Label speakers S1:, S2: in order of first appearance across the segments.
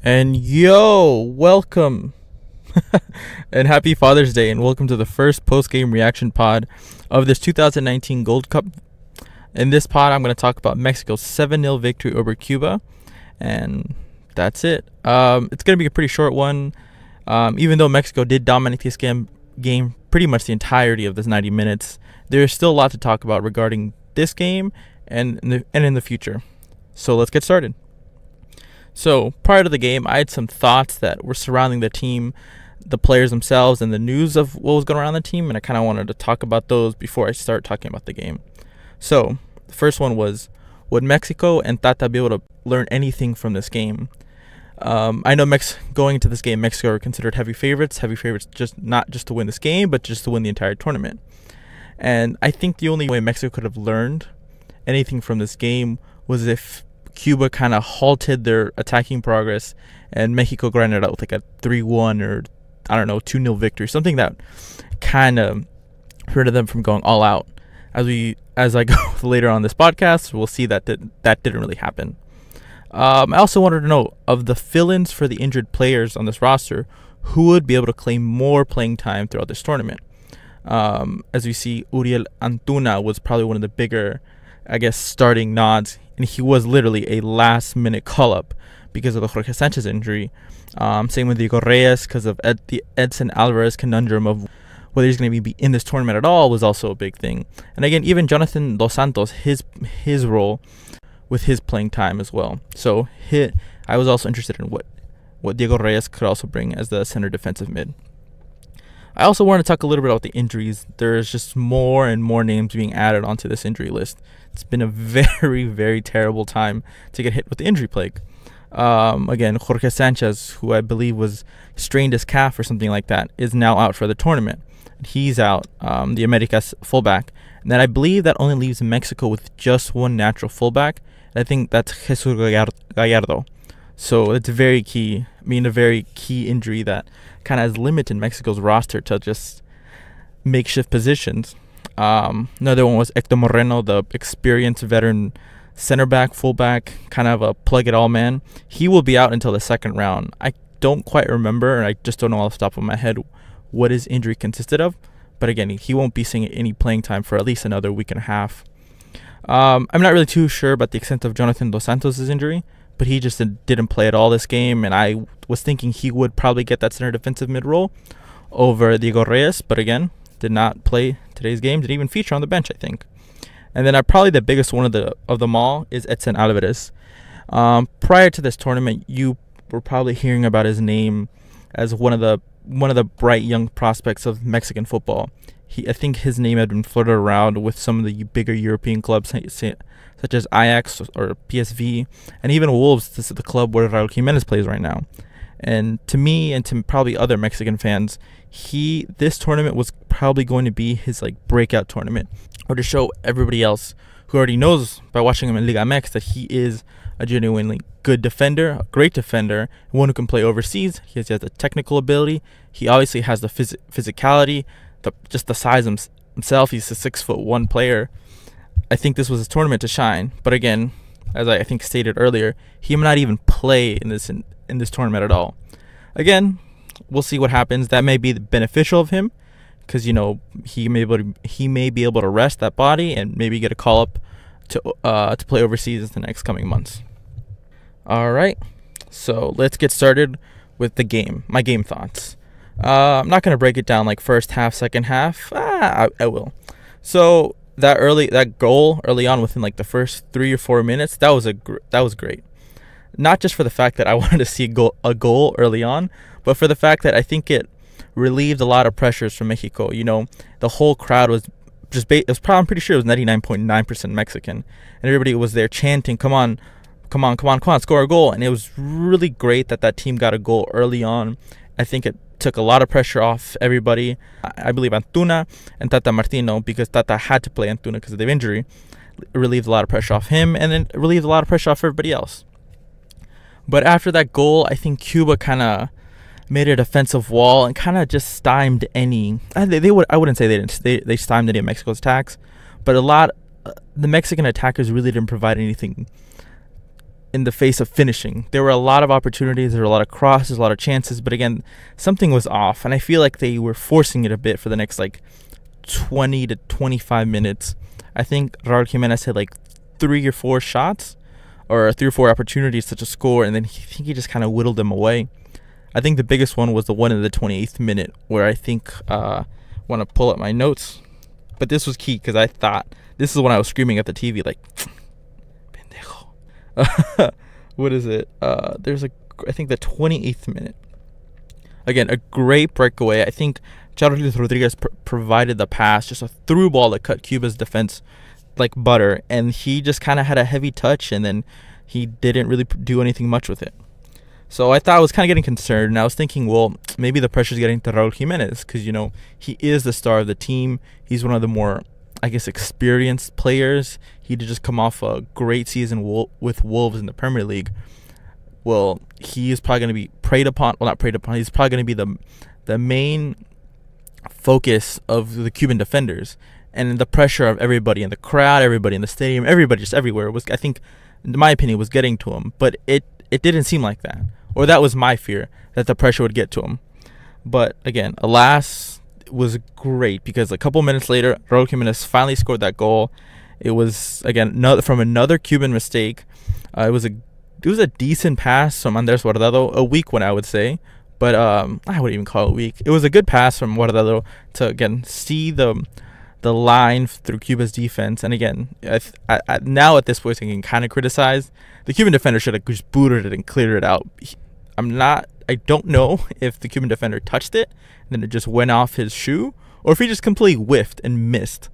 S1: And yo, welcome and happy Father's Day, and welcome to the first post-game reaction pod of this 2019 Gold Cup. In this pod, I'm going to talk about Mexico's 7-0 victory over Cuba, and that's it. It's going to be a pretty short one, even though Mexico did dominate this game pretty much the entirety of this 90 minutes. There's still a lot to talk about regarding this game and in the future. So let's get started. So prior to the game, I had some thoughts that were surrounding the team, the players themselves, and the news of what was going around the team, and I kind of wanted to talk about those before I start talking about the game. So the first one was, would Mexico and Tata be able to learn anything from this game? I know going into this game, Mexico are considered heavy favorites just not just to win this game, but just to win the entire tournament. And I think the only way Mexico could have learned anything from this game was if Cuba kind of halted their attacking progress and Mexico grinded out with like a 3-1 or, I don't know, 2-0 victory, something that kind of prevented them from going all out. As I go later on this podcast, we'll see that didn't really happen. I also wanted to know, of the fill-ins for the injured players on this roster, who would be able to claim more playing time throughout this tournament. As we see, Uriel Antuna was probably one of the bigger, I guess, starting nods, and he was literally a last-minute call-up because of the Jorge Sanchez injury. Same with Diego Reyes, because of the Edson Alvarez conundrum of whether he's going to be in this tournament at all was also a big thing. And again, even Jonathan Dos Santos, his role with his playing time as well. So I was also interested in what Diego Reyes could also bring as the center defensive mid. I also want to talk a little bit about the injuries. There's just more and more names being added onto this injury list. It's been a very, very terrible time to get hit with the injury plague. Again, Jorge Sanchez, who I believe was strained his calf or something like that, is now out for the tournament. He's out, the Americas fullback. And then I believe that only leaves Mexico with just one natural fullback. And I think that's Jesus Gallardo. So it's very key. A very key injury that kind of has limited Mexico's roster to just makeshift positions. Another one was Hector Moreno, the experienced veteran center back, fullback, kind of a plug-it-all man. He will be out until the second round. I don't quite remember, and I just don't know off the top of my head what his injury consisted of. But again, he won't be seeing any playing time for at least another week and a half. I'm not really too sure about the extent of Jonathan Dos Santos' injury, but he just didn't play at all this game, and I was thinking he would probably get that center defensive mid role over Diego Reyes, but again, did not play today's game, didn't even feature on the bench, I think. And then probably the biggest one of them all is Edson Alvarez. Prior to this tournament, you were probably hearing about his name as one of the bright young prospects of Mexican football. I think his name had been floated around with some of the bigger European clubs, such as Ajax or PSV, and even Wolves. This is the club where Raul Jimenez plays right now. And to me, and to probably other Mexican fans, this tournament was probably going to be his breakout tournament, or to show everybody else who already knows by watching him in Liga MX that he is a genuinely good defender, a great defender, one who can play overseas. He has the technical ability. He obviously has the physicality, just the size himself. He's a 6'1" player. I think this was his tournament to shine. But again, as I think stated earlier, he may not even play in this tournament at all. Again, we'll see what happens. That may be beneficial of him, because he may be able to rest that body and maybe get a call up to play overseas in the next coming months. All right, so let's get started with the game. My game thoughts. I'm not going to break it down like first half, second half. I will. So that goal early on, within the first 3 or 4 minutes, that was great. Not just for the fact that I wanted to see a goal early on, but for the fact that I think it relieved a lot of pressures from Mexico. The whole crowd was I'm pretty sure it was 99.9% Mexican, and everybody was there chanting, "Come on, score a goal!" And it was really great that team got a goal early on. I think it took a lot of pressure off everybody. I believe Antuna and Tata Martino, because Tata had to play Antuna because of the injury, relieved a lot of pressure off him, and then relieved a lot of pressure off everybody else. But after that goal, I think Cuba kind of made a defensive wall and kind of just stymied any. I wouldn't say they stymied any of Mexico's attacks, but the Mexican attackers really didn't provide anything in the face of finishing. There were a lot of opportunities, there were a lot of crosses, a lot of chances, but again, something was off, and I feel like they were forcing it a bit for the next like 20 to 25 minutes. I think Raul Jimenez had like 3 or 4 shots or 3 or 4 opportunities to score, and then I think he just kind of whittled them away. I think the biggest one was the one in the 28th minute where I think want to pull up my notes, but this was key because I thought this is when I was screaming at the TV like pendejo. What is it? There's I think the 28th minute. Again, a great breakaway. I think Charles Rodriguez provided the pass, just a through ball that cut Cuba's defense like butter, and he just kind of had a heavy touch, and then he didn't really do anything much with it. So I thought I was kind of getting concerned, and I was thinking, well, maybe the pressure's getting to Raul Jimenez because, you know, he is the star of the team. He's one of the more, I guess, experienced players. He did just come off a great season with Wolves in the Premier League. Well, he is probably going to be preyed upon. Well, not preyed upon. He's probably going to be the main focus of the Cuban defenders, and the pressure of everybody in the crowd, everybody in the stadium, everybody just everywhere was, I think, in my opinion, was getting to him. But it didn't seem like that. Or that was my fear, that the pressure would get to him. But again, alas, it was great because a couple minutes later, Raul Jimenez finally scored that goal. It was, again, from another Cuban mistake. It was a decent pass from Andres Guardado, a weak one, I would say. But I wouldn't even call it weak. It was a good pass from Guardado to, again, see the line through Cuba's defense. And again, now at this point, I can kind of criticize. The Cuban defender should have just booted it and cleared it out. I don't know if the Cuban defender touched it and then it just went off his shoe, or if he just completely whiffed and missed.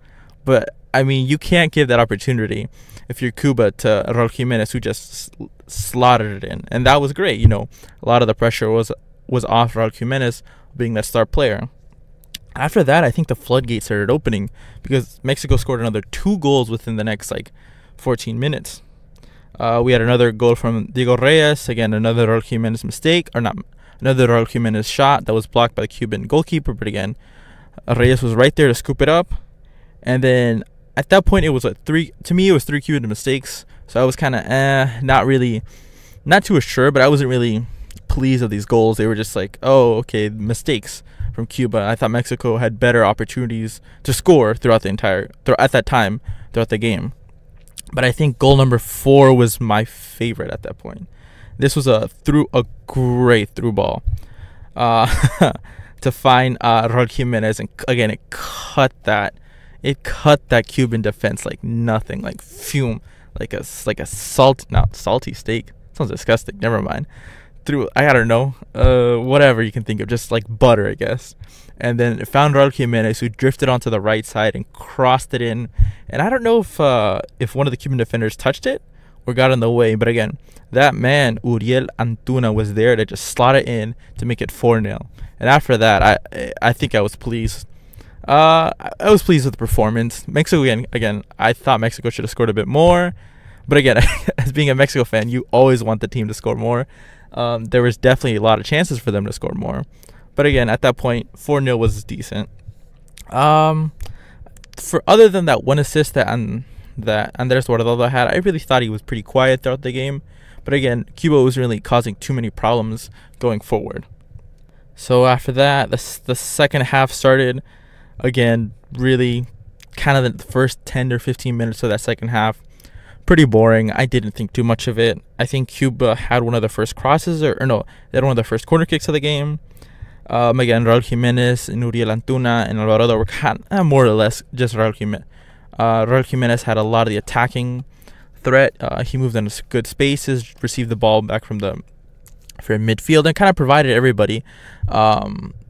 S1: But I mean, you can't give that opportunity if you're Cuba to Raul Jimenez, who just slaughtered it in. And that was great. You know, a lot of the pressure was off Raul Jimenez being that star player. After that, I think the floodgates started opening because Mexico scored another 2 goals within the next 14 minutes. We had another goal from Diego Reyes. Again, another Raul Jimenez mistake, or not, another Raul Jimenez shot that was blocked by the Cuban goalkeeper. But again, Reyes was right there to scoop it up. And then at that point, it was 3. To me, it was 3 Cuban mistakes. So I was kind of not too sure, but I wasn't really pleased with these goals. They were just like, oh, okay, mistakes from Cuba. I thought Mexico had better opportunities to score throughout the game. But I think goal number 4 was my favorite at that point. This was a great through ball to find Raul Jimenez, and again it cut that Cuban defense like nothing, like fume, like a salty steak. Sounds disgusting. Never mind. I don't know, whatever you can think of, just like butter, I guess. And then it found Raul Jimenez, who drifted onto the right side and crossed it in. And I don't know if one of the Cuban defenders touched it or got in the way. But again, that man, Uriel Antuna, was there to just slot it in to make it 4-0. And after that, I think I was pleased. I was pleased with the performance. Mexico, again, I thought Mexico should have scored a bit more. But again, as being a Mexico fan, you always want the team to score more. There was definitely a lot of chances for them to score more. But again, at that point, 4-0 was decent. For other than that one assist that Andres Guardado had, I really thought he was pretty quiet throughout the game. But again, Cuba was really causing too many problems going forward. So after that, the second half started. Again, really kind of the first 10 or 15 minutes of that second half, pretty boring. I didn't think too much of it. I think Cuba had one of the first crosses, or no, they had one of the first corner kicks of the game. Again, Raul Jimenez and Uriel Antuna and Alvarado were kind of more or less just Raul Jimenez. Raul Jimenez had a lot of the attacking threat. He moved into good spaces, received the ball back from midfield, and kind of provided everybody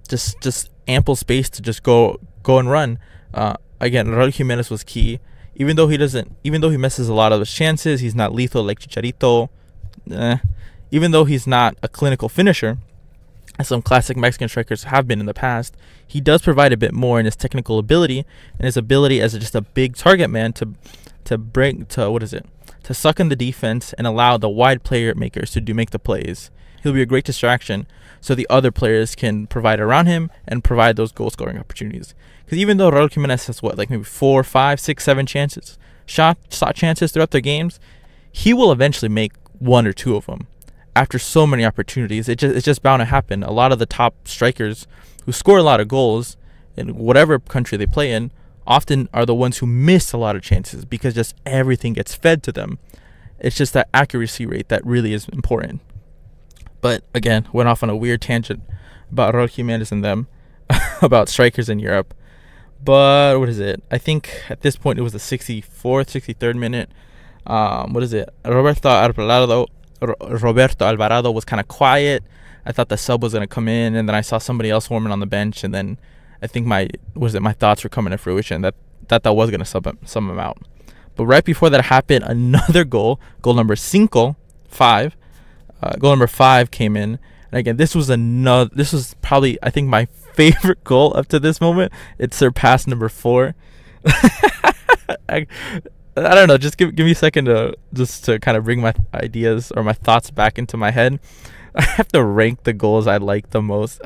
S1: just ample space to just go and run. Again, Raul Jimenez was key. Even though he misses a lot of his chances, he's not lethal like Chicharito. Even though he's not a clinical finisher, as some classic Mexican strikers have been in the past, he does provide a bit more in his technical ability and his ability as just a big target man to suck in the defense and allow the wide player makers to make the plays. He'll be a great distraction so the other players can provide around him and provide those goal scoring opportunities. Because even though Raul Jimenez has maybe 4, 5, 6, 7 chances, shot chances throughout their games, he will eventually make one or two of them. After so many opportunities, it's just bound to happen. A lot of the top strikers who score a lot of goals in whatever country they play in often are the ones who miss a lot of chances because just everything gets fed to them. It's just that accuracy rate that really is important. But again, went off on a weird tangent about Raul Jimenez and them, about strikers in Europe. But what is it? I think at this point it was the 64th, 63rd minute. What is it? Roberto Alvarado was kind of quiet. I thought the sub was going to come in, and then I saw somebody else warming on the bench, and then I think my thoughts were coming to fruition that was going to sub him out. But right before that happened, another goal number 5, goal number 5 came in. And again, this was probably, I think, my favorite goal up to this moment. It surpassed number 4. I don't know. Just give me a second to kind of bring my ideas or my thoughts back into my head. I have to rank the goals I like the most.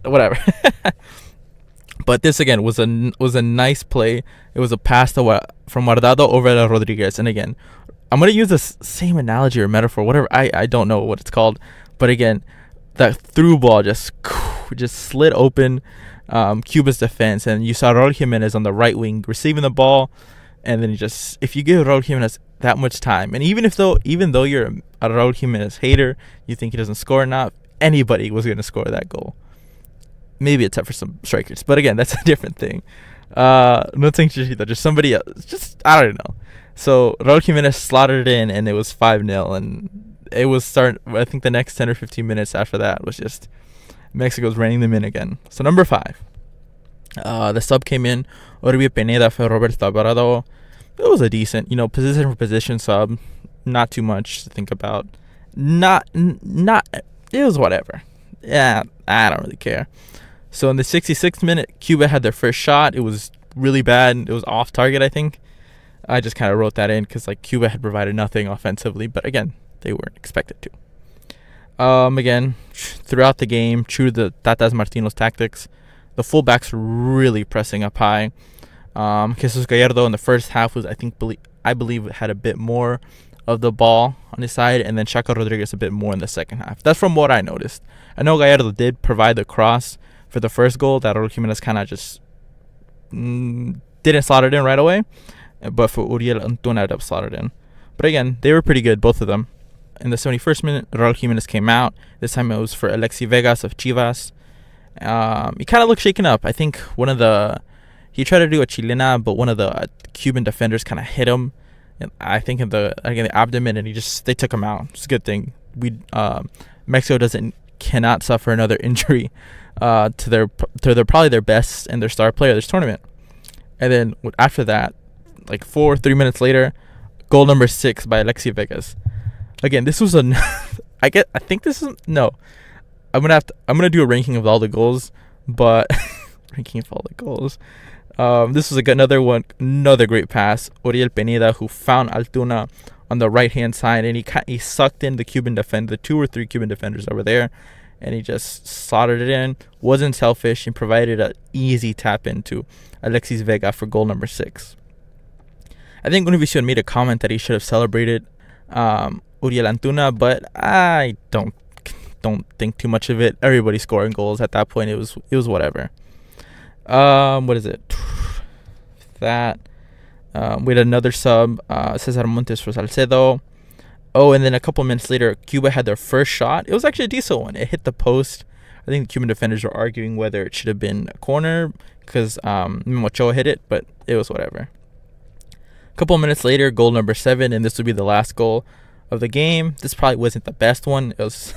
S1: Whatever. But this again was a nice play. It was a pass from Guardado over to Rodriguez. And again, I'm gonna use the same analogy or metaphor, whatever. I don't know what it's called, but again, that through ball just slid open Cuba's defense, and you saw Raul Jimenez on the right wing receiving the ball, and then if you give Raul Jimenez that much time, and even though you're a Raul Jimenez hater, you think he doesn't score enough, anybody was gonna score that goal. Maybe except for some strikers, but again, that's a different thing. Nothing just somebody else. I don't know. So Raul Jimenez slaughtered it in, and it was 5-0, and it was starting. I think the next 10 or 15 minutes after that was just Mexico's reining them in again. So number 5, the sub came in. Oribe Pineda for Roberto Alvarado. It was a decent, position for position sub. Not too much to think about. Not. It was whatever. Yeah, I don't really care. So in the 66th minute, Cuba had their first shot. It was really bad. It was off target, I think. I just kind of wrote that in because Cuba had provided nothing offensively, but again, they weren't expected to. Again, throughout the game, true to the Tatas Martino's tactics, the fullbacks were really pressing up high. Jesus Gallardo in the first half was, I believe, had a bit more of the ball on his side, and then Chaco Rodriguez a bit more in the second half. That's from what I noticed. I know Gallardo did provide the cross for the first goal that Raul Jimenez kind of just didn't slot it in right away, but for Uriel Antuna it slotted in. But again, they were pretty good, both of them. In the 71st minute, Raul Jimenez came out. This time it was for Alexi Vegas of Chivas. He kind of looked shaken up. I think he tried to do a chilena, but one of the Cuban defenders kind of hit him, and I think in the abdomen, and they took him out. It's a good thing. Mexico cannot suffer another injury to their probably their best and their star player this tournament. And then after that, 3 minutes later, goal number 6 by Alexi Vegas. Again, this was I'm gonna do a ranking of all the goals, but ranking of all the goals. This was another great pass. Oriel Pineda, who found Altuna on the right hand side, and he sucked in the Cuban defender, the 2 or 3 Cuban defenders over there, and he just slotted it in. Wasn't selfish, and provided an easy tap into Alexis Vega for goal number 6. I think Univision made a comment that he should have celebrated Uriel Antuna, but I don't think too much of it. Everybody scoring goals at that point. It was whatever. What is it? That we had another sub, Cesar Montes for Salcedo. Oh, and then a couple minutes later, Cuba had their first shot. It was actually a decent one. It hit the post. I think the Cuban defenders were arguing whether it should have been a corner because Mochoa hit it, but it was whatever. A couple minutes later, goal number 7, and this would be the last goal of the game. This probably wasn't the best one. It was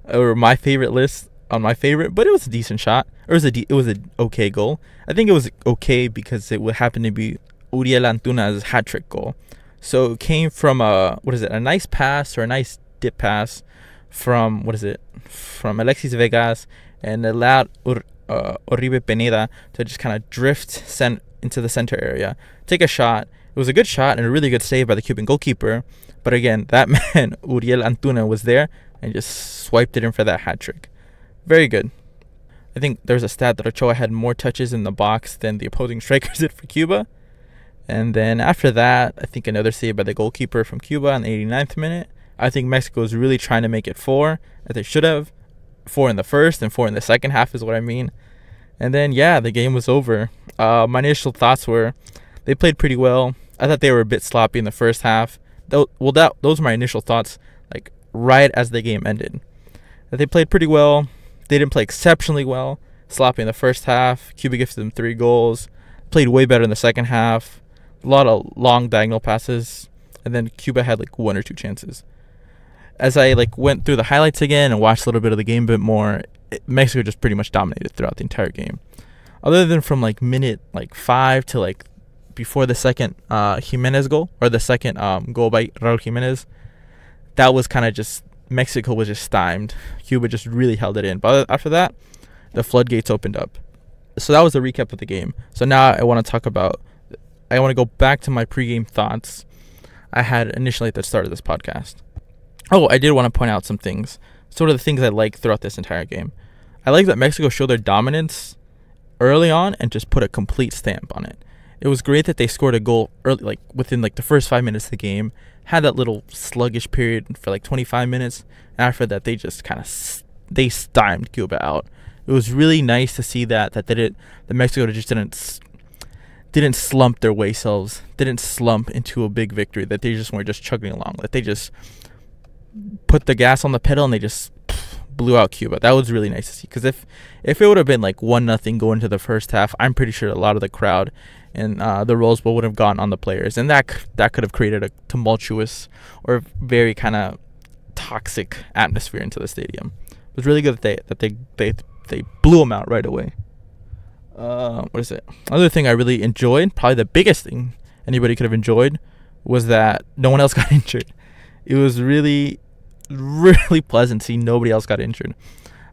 S1: or my favorite list on my favorite, but it was a decent shot. It was an okay goal. I think it was okay because it would happen to be Uriel Antuna's hat-trick goal. So it came from a nice pass or a nice dip pass from Alexis Vegas, and allowed Oribe Pineda to just kind of drift into the center area, take a shot. It was a good shot and a really good save by the Cuban goalkeeper. But again, that man, Uriel Antuna, was there and just swiped it in for that hat trick. Very good. I think there's a stat that Ochoa had more touches in the box than the opposing strikers did for Cuba. And then after that, I think another save by the goalkeeper from Cuba in the 89th minute. I think Mexico was really trying to make it 4, as they should have. 4 in the first and 4 in the second half is what I mean. And then, yeah, the game was over. My initial thoughts were they played pretty well. I thought they were a bit sloppy in the first half. Those were my initial thoughts, like right as the game ended. That they played pretty well. They didn't play exceptionally well. Sloppy in the first half. Cuba gifted them 3 goals. Played way better in the second half. A lot of long diagonal passes. And then Cuba had like 1 or 2 chances. As I went through the highlights again and watched a little bit of the game a bit more, Mexico just pretty much dominated throughout the entire game. Other than from minute 5 to before the second Jimenez goal, or the second goal by Raul Jimenez, that was kind of just, Mexico was just stymied. Cuba just really held it in. But after that, the floodgates opened up. So that was a recap of the game. So now I want to go back to my pregame thoughts I had initially at the start of this podcast. Oh, I did want to point out some things. Sort of the things I liked throughout this entire game. I like that Mexico showed their dominance early on and just put a complete stamp on it. It was great that they scored a goal early, within the first 5 minutes of the game. Had that little sluggish period for 25 minutes. And after that, they just they stymied Cuba out. It was really nice to see that Mexico just didn't slump their way selves, didn't slump into a big victory. That they just weren't just chugging along. That they just put the gas on the pedal and they just blew out Cuba. That was really nice to see. Because if it would have been 1-0 going into the first half, I'm pretty sure a lot of the crowd and the Rose Bowl would have gone on the players, and that could have created a tumultuous or very kind of toxic atmosphere into the stadium. It was really good that they blew them out right away. What is it? Another thing I really enjoyed, probably the biggest thing anybody could have enjoyed, was that no one else got injured. It was really, really pleasant seeing nobody else got injured.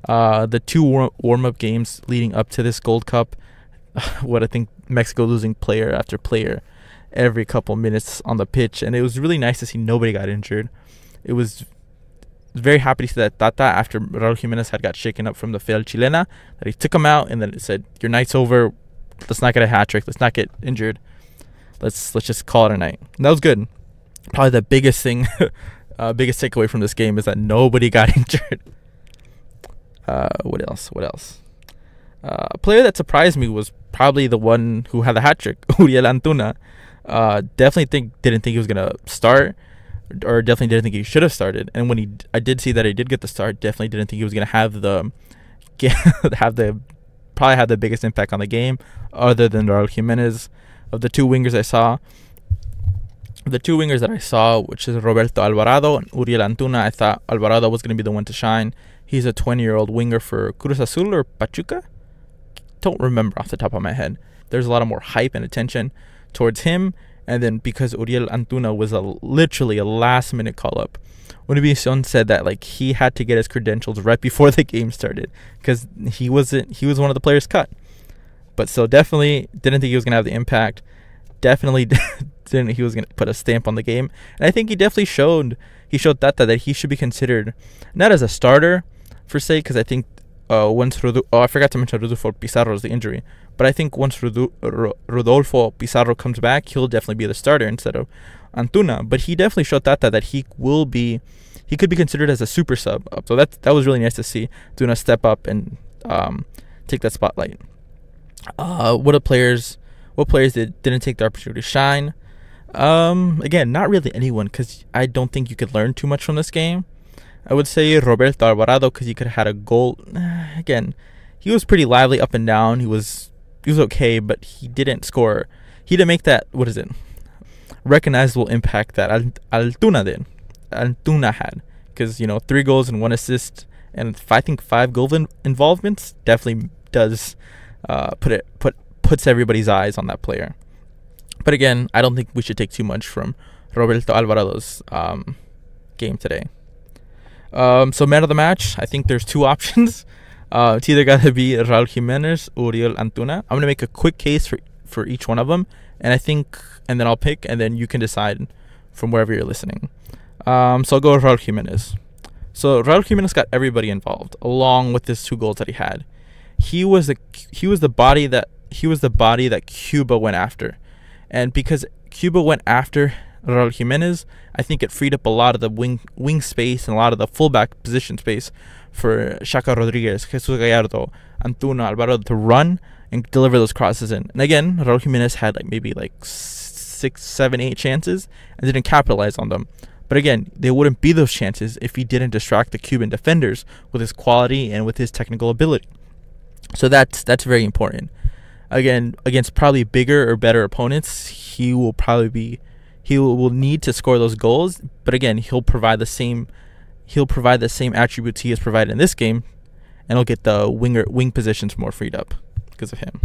S1: The 2 warm-up games leading up to this Gold Cup, what I think Mexico losing player after player every couple minutes on the pitch, and it was really nice to see nobody got injured. It was very happy to see that Tata, after Raul Jimenez had got shaken up from the failed Chilena, that he took him out and then it said, "Your night's over. Let's not get a hat trick. Let's not get injured. Let's just call it a night." And that was good. Probably the biggest thing, biggest takeaway from this game is that nobody got injured. What else? A player that surprised me was probably the one who had the hat trick, Uriel Antuna. Definitely didn't think he was gonna start, or definitely didn't think he should have started. And when I did see that he did get the start, definitely didn't think he was gonna have the biggest impact on the game, other than Raul Jimenez. Of the 2 wingers that I saw, which is Roberto Alvarado and Uriel Antuna, I thought Alvarado was going to be the one to shine. He's a 20-year-old winger for Cruz Azul or Pachuca. Don't remember off the top of my head. There's a lot of more hype and attention towards him. And then because Uriel Antuna was literally a last-minute call-up, Univision said that he had to get his credentials right before the game started because he was one of the players cut. But so definitely didn't think he was going to have the impact. Definitely didn't think he was going to put a stamp on the game. And I think he definitely showed that he should be considered not as a starter per se, because I think once I forgot to mention Rodolfo Pizarro's the injury, but I think once Rodolfo Pizarro comes back, he'll definitely be the starter instead of Antuna. But he definitely showed that he could be considered as a super sub. So that was really nice to see Antuna step up and take that spotlight. What players didn't take the opportunity to shine? Again, not really anyone, because I don't think you could learn too much from this game. I would say Roberto Alvarado, because he could have had a goal. Again, he was pretty lively up and down. He was okay, but he didn't score. He didn't make that, recognizable impact that Antuna had. Because, 3 goals and 1 assist, and I think 5 goal involvements definitely does puts everybody's eyes on that player. But again, I don't think we should take too much from Roberto Alvarado's game today. So man of the match, I think there's 2 options. It's either got to be Raul Jimenez or Uriel Antuna. I'm going to make a quick case for each one of them, and then I'll pick, and then you can decide from wherever you're listening. So I'll go with Raul Jimenez. So Raul Jimenez got everybody involved, along with his 2 goals that he had. He was the body that Cuba went after. And because Cuba went after Raul Jimenez, I think it freed up a lot of the wing space and a lot of the fullback position space for Shaka Rodriguez, Jesus Gallardo, Antuna, Alvaro to run and deliver those crosses in. And again, Raul Jimenez had maybe 6, 7, 8 chances and didn't capitalize on them. But again, there wouldn't be those chances if he didn't distract the Cuban defenders with his quality and with his technical ability. So that's very important. Again, against probably bigger or better opponents, he will need to score those goals. But again, he'll provide the same attributes he has provided in this game, and he'll get the wing positions more freed up because of him.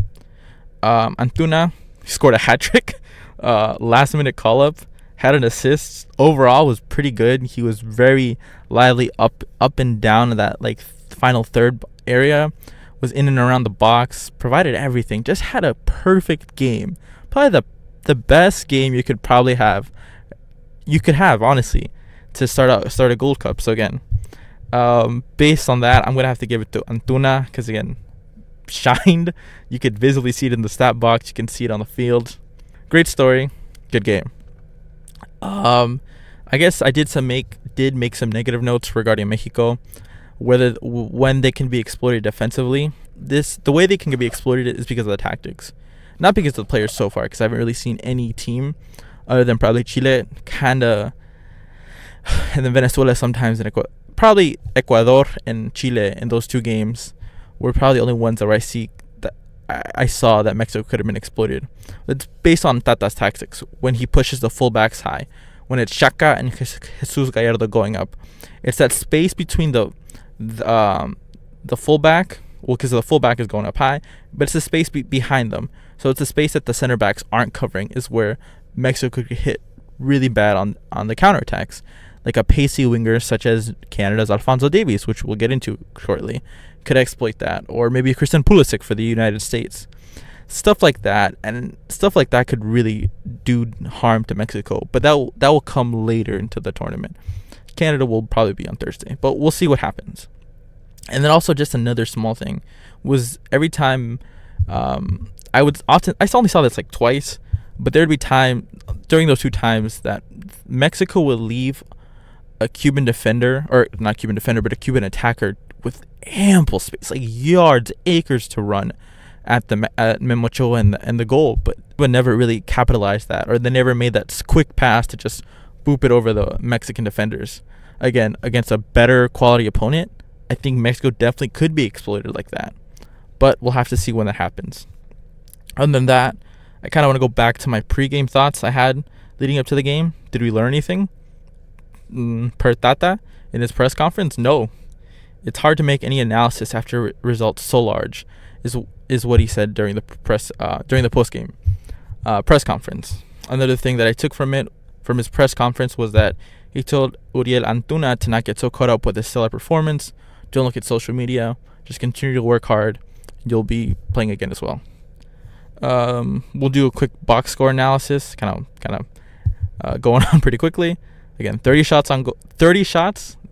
S1: Antuna scored a hat trick, last minute call up, had an assist. Overall was pretty good. He was very lively up and down in that final third area, was in and around the box, provided everything, just had a perfect game. Probably the best game you could have honestly to start a Gold Cup. So again, based on that, I'm gonna have to give it to Antuna because again, shined. You could visibly see it in the stat box. You can see it on the field. Great story, good game. I guess I did make some negative notes regarding Mexico, when they can be exploited defensively. The way they can be exploited is because of the tactics, not because of the players so far. Because I haven't really seen any team other than probably Chile, kinda, and then Venezuela sometimes, and probably Ecuador and Chile in those 2 games were probably the only ones where I saw that Mexico could have been exploited. It's based on Tata's tactics. When he pushes the fullbacks high, when it's Xhaka and Jesus Gallardo going up, it's that space between the fullback. Well, because the fullback is going up high, but it's the space behind them. So it's the space that the center backs aren't covering is where Mexico could hit really bad on the counterattacks. Like a pacey winger such as Canada's Alphonso Davies, which we'll get into shortly, could exploit that. Or maybe Christian Pulisic for the United States. Stuff like that, and stuff like that could really do harm to Mexico. But that will come later into the tournament. Canada will probably be on Thursday, but we'll see what happens. And then also just another small thing was every time I only saw this twice, but there'd be time during those 2 times that Mexico would leave a Cuban defender, or not Cuban defender, but a Cuban attacker with ample space, yards, acres to run at Memo Ochoa and the goal, but would never really capitalize that, or they never made that quick pass to just boop it over the Mexican defenders. Again, against a better quality opponent, I think Mexico definitely could be exploited like that, but we'll have to see when that happens. Other than that, I kind of want to go back to my pregame thoughts I had leading up to the game. Did we learn anything? Per Tata in his press conference, no. It's hard to make any analysis after results so large, is what he said during the post-game press conference. Another thing that I took from his press conference was that he told Uriel Antuna to not get so caught up with his stellar performance. Don't look at social media. Just continue to work hard. You'll be playing again as well. We'll do a quick box score analysis, kind of going on pretty quickly. Again, 30 shots,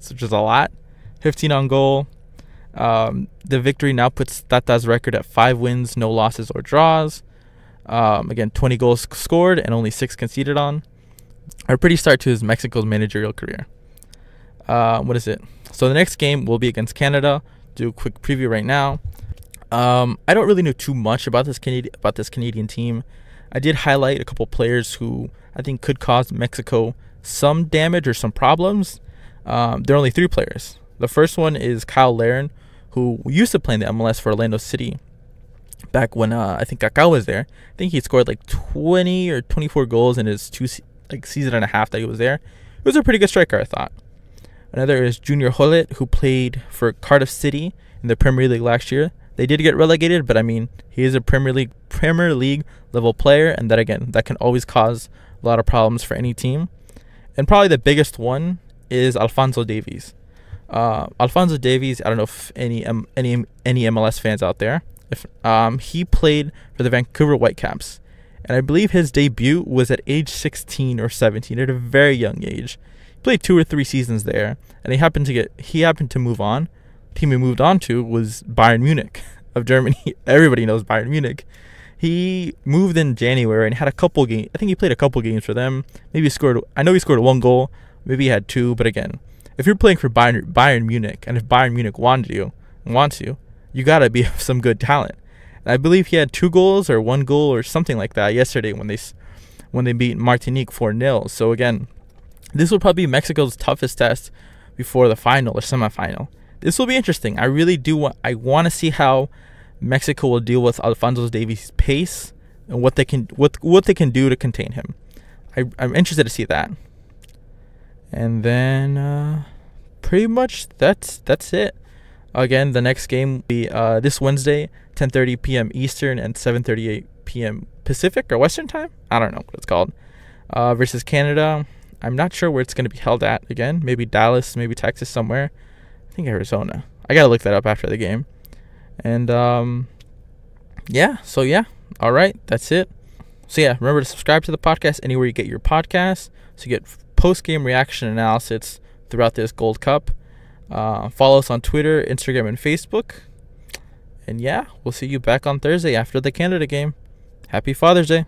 S1: which is a lot. 15 on goal. The victory now puts Tata's record at 5 wins, no losses or draws. Again, 20 goals scored and only 6 conceded on. A pretty start to his Mexico's managerial career. What is it? So the next game will be against Canada. Do a quick preview right now. I don't really know too much about this Canadian team. I did highlight a couple players who I think could cause Mexico some damage or some problems. There are only 3 players. The first one is Kyle Larin, who used to play in the MLS for Orlando City back when I think Kaká was there. I think he scored 20 or 24 goals in his season and a half that he was there. He was a pretty good striker, I thought. Another is Junior Hollett, who played for Cardiff City in the Premier League last year. They did get relegated, but I mean, he is a Premier League level player, and that can always cause a lot of problems for any team. And probably the biggest one is Alphonso Davies. Alphonso Davies, I don't know if any MLS fans out there, if he played for the Vancouver Whitecaps, and I believe his debut was at age 16 or 17, at a very young age. He played 2 or 3 seasons there, and he happened to move on. The team he moved on to was Bayern Munich of Germany. Everybody knows Bayern Munich. He moved in January and had a couple games. I think he played a couple games for them. Maybe he scored. I know he scored 1 goal. Maybe he had 2. But again, if you're playing for Bayern Munich, and if Bayern Munich wants you, you gotta be some good talent. And I believe he had 2 goals or 1 goal or something like that yesterday when they beat Martinique 4-0. So again, this will probably be Mexico's toughest test before the final or semifinal. This will be interesting. I really do. I want to see how Mexico will deal with Alphonso Davies' pace and what they can do to contain him. I'm interested to see that. And then pretty much that's it. Again, the next game will be this Wednesday, 10:30 p.m. Eastern and 7:38 p.m. Pacific or Western time. I don't know what it's called. Versus Canada. I'm not sure where it's going to be held at again. Maybe Dallas, maybe Texas somewhere. I think Arizona. I got to look that up after the game. And yeah. All right, that's it. So yeah, remember to subscribe to the podcast anywhere you get your podcasts so you get post-game reaction analysis throughout this Gold Cup. Follow us on Twitter, Instagram, and Facebook. And yeah, we'll see you back on Thursday after the Canada game. Happy Father's Day.